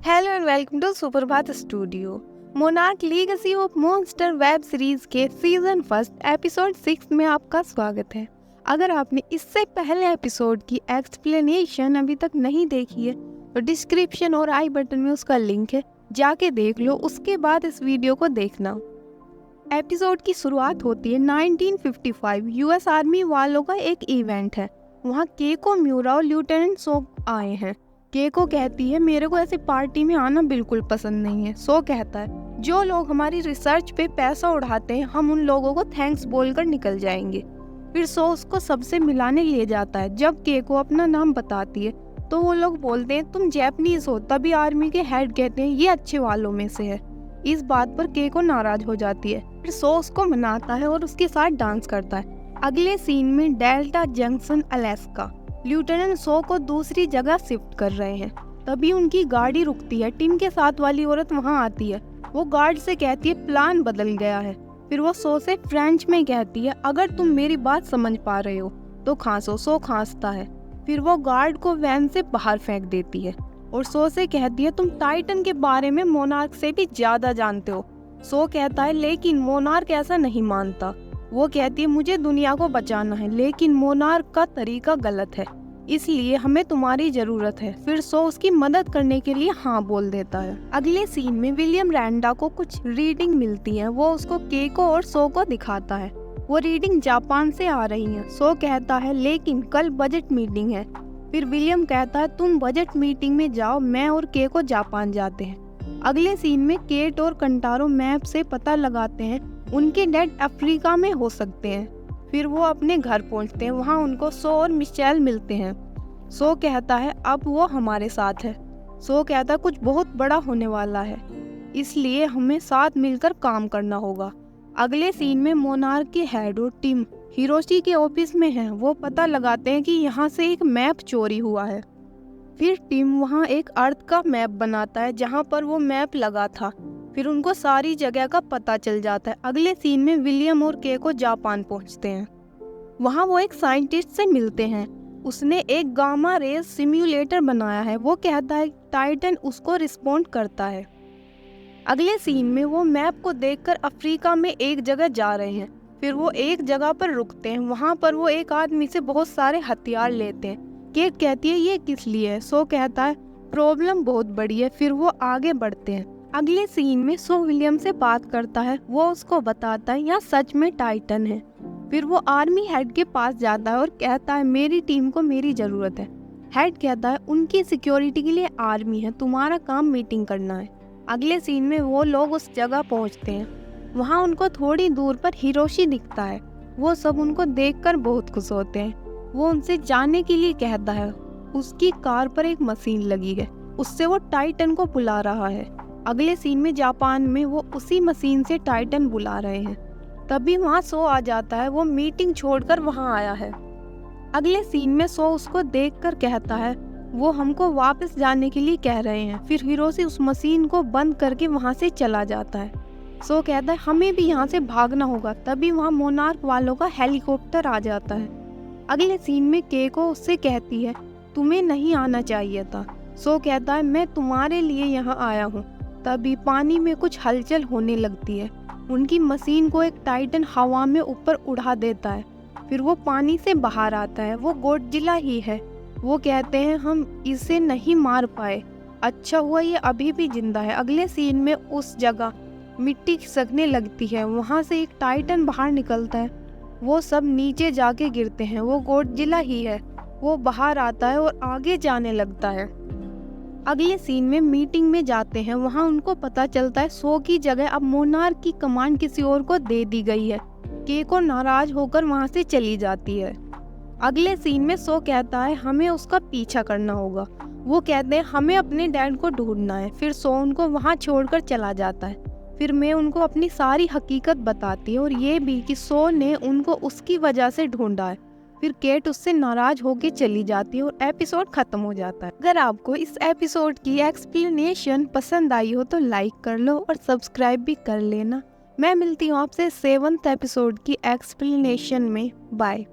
Hello and welcome to सुप्रभात studio. Monarch legacy of monster web series के season first episode 6 में आपका स्वागत है। अगर आपने इससे पहले एपिसोड की एक्सप्लेनेशन अभी तक नहीं देखी है तो डिस्क्रिप्शन और आई बटन में उसका लिंक है, जाके देख लो, उसके बाद इस वीडियो को देखना। एपिसोड की शुरुआत होती है 1955 यूएस आर्मी वालों का एक इवेंट है। वहाँ केको म्यूरा और लेफ्टिनेंट सो आए हैं। केको कहती है मेरे को ऐसी पार्टी में आना बिल्कुल पसंद नहीं है। सो कहता है जो लोग हमारी रिसर्च पे पैसा उड़ाते हैं हम उन लोगों को थैंक्स बोलकर निकल जाएंगे। फिर सो उसको सबसे मिलाने ले जाता है। जब केको अपना नाम बताती है तो वो लोग बोलते हैं तुम जैपनीज हो। तभी आर्मी के हेड कहते हैं ये अच्छे वालों में से है। इस बात पर केको नाराज हो जाती है। फिर सो उसको मनाता है और उसके साथ डांस करता है। अगले सीन में डेल्टा जंक्शन अलास्का लेफ्टिनेंट सो को दूसरी जगह शिफ्ट कर रहे हैं। तभी उनकी गाड़ी रुकती है। टिम के साथ वाली औरत वहां आती है। वो गार्ड से कहती है प्लान बदल गया है। फिर वो सो से फ्रेंच में कहती है अगर तुम मेरी बात समझ पा रहे हो तो खांसो। सो खांसता है। फिर वो गार्ड को वैन से बाहर फेंक देती है और सो से कहती है तुम टाइटन के बारे में मोनार्क से भी ज्यादा जानते हो। सो कहता है लेकिन मोनार्क ऐसा नहीं मानता। वो कहती है मुझे दुनिया को बचाना है लेकिन मोनार्क का तरीका गलत है, इसलिए हमें तुम्हारी जरूरत है। फिर सो उसकी मदद करने के लिए हाँ बोल देता है। अगले सीन में विलियम रैंडा को कुछ रीडिंग मिलती है। वो उसको केको और सो को दिखाता है। वो रीडिंग जापान से आ रही है। सो कहता है लेकिन कल बजट मीटिंग है। फिर विलियम कहता है तुम बजट मीटिंग में जाओ, मैं और केको जापान जाते हैं। अगले सीन में केट और कंटारो मैप से पता लगाते हैं उनके डैड अफ्रीका में हो सकते हैं। फिर वो अपने घर पहुंचते हैं। वहाँ उनको सो और मिशेल मिलते हैं। सो कहता है अब वो हमारे साथ है। सो कहता है कुछ बहुत बड़ा होने वाला है, इसलिए हमें साथ मिलकर काम करना होगा। अगले सीन में मोनार्क के हेड और टिम हिरोशी के ऑफिस में हैं। वो पता लगाते हैं कि यहाँ से एक मैप चोरी हुआ है। फिर टिम वहाँ एक अर्थ का मैप बनाता है जहाँ पर वो मैप लगा था। फिर उनको सारी जगह का पता चल जाता है। अगले सीन में विलियम और केको जापान पहुंचते हैं। वहाँ वो एक साइंटिस्ट से मिलते हैं। उसने एक गामा रेस सिम्युलेटर बनाया है। वो कहता है टाइटन उसको रिस्पॉन्ड करता है। अगले सीन में वो मैप को देखकर अफ्रीका में एक जगह जा रहे हैं। फिर वो एक जगह पर रुकते हैं। वहाँ पर वो एक आदमी से बहुत सारे हथियार लेते हैं। केट कहती है ये किस लिए है। सो कहता है प्रॉब्लम बहुत बड़ी है। फिर वो आगे बढ़ते हैं। अगले सीन में सो विलियम से बात करता है। वो उसको बताता है यहाँ सच में टाइटन है। फिर वो आर्मी हेड के पास जाता है और कहता है मेरी टीम को मेरी जरूरत है। हेड कहता है उनकी सिक्योरिटी के लिए आर्मी है, तुम्हारा काम मीटिंग करना है। अगले सीन में वो लोग उस जगह पहुंचते हैं। वहाँ उनको थोड़ी दूर पर हिरोशी दिखता है। वो सब उनको देखकर बहुत खुश होते हैं। वो उनसे जाने के लिए कहता है। उसकी कार पर एक मशीन लगी है, उससे वो टाइटन को बुला रहा है। अगले सीन में जापान में वो उसी मशीन से टाइटन बुला रहे हैं। तभी वहाँ सो आ जाता है। वो मीटिंग छोड़कर वहाँ आया है। अगले सीन में सो उसको देखकर कहता है वो हमको वापस जाने के लिए कह रहे हैं। फिर हिरोशी उस मशीन को बंद करके वहाँ से चला जाता है। सो कहता है हमें भी यहाँ से भागना होगा। तभी वहाँ मोनार्क वालों का हेलीकॉप्टर आ जाता है। अगले सीन में केको उससे कहती है तुम्हें नहीं आना चाहिए था। सो कहता है मैं तुम्हारे लिए यहाँ आया हूँ। तभी पानी में कुछ हलचल होने लगती है। उनकी मशीन को एक टाइटन हवा में ऊपर उड़ा देता है। फिर वो पानी से बाहर आता है। वो गॉडजिला ही है। वो कहते हैं हम इसे नहीं मार पाए, अच्छा हुआ ये अभी भी जिंदा है। अगले सीन में उस जगह मिट्टी खिसकने लगती है। वहाँ से एक टाइटन बाहर निकलता है। वो सब नीचे जाके गिरते हैं। वो गॉडजिला ही है। वो बाहर आता है और आगे जाने लगता है। अगले सीन में मीटिंग में जाते हैं। वहाँ उनको पता चलता है सो की जगह अब मोनार्क की कमांड किसी और को दे दी गई है। केको नाराज होकर वहाँ से चली जाती है। अगले सीन में सो कहता है हमें उसका पीछा करना होगा। वो कहते हैं हमें अपने डैड को ढूंढना है। फिर सो उनको वहाँ छोड़कर चला जाता है। फिर मैं उनको अपनी सारी हकीकत बताती हूँ और ये भी कि सो ने उनको उसकी वजह से ढूंढा है। फिर केट उससे नाराज होके चली जाती है और एपिसोड खत्म हो जाता है। अगर आपको इस एपिसोड की एक्सप्लेनेशन पसंद आई हो तो लाइक कर लो और सब्सक्राइब भी कर लेना। मैं मिलती हूँ आपसे 7th एपिसोड की एक्सप्लेनेशन में। बाय।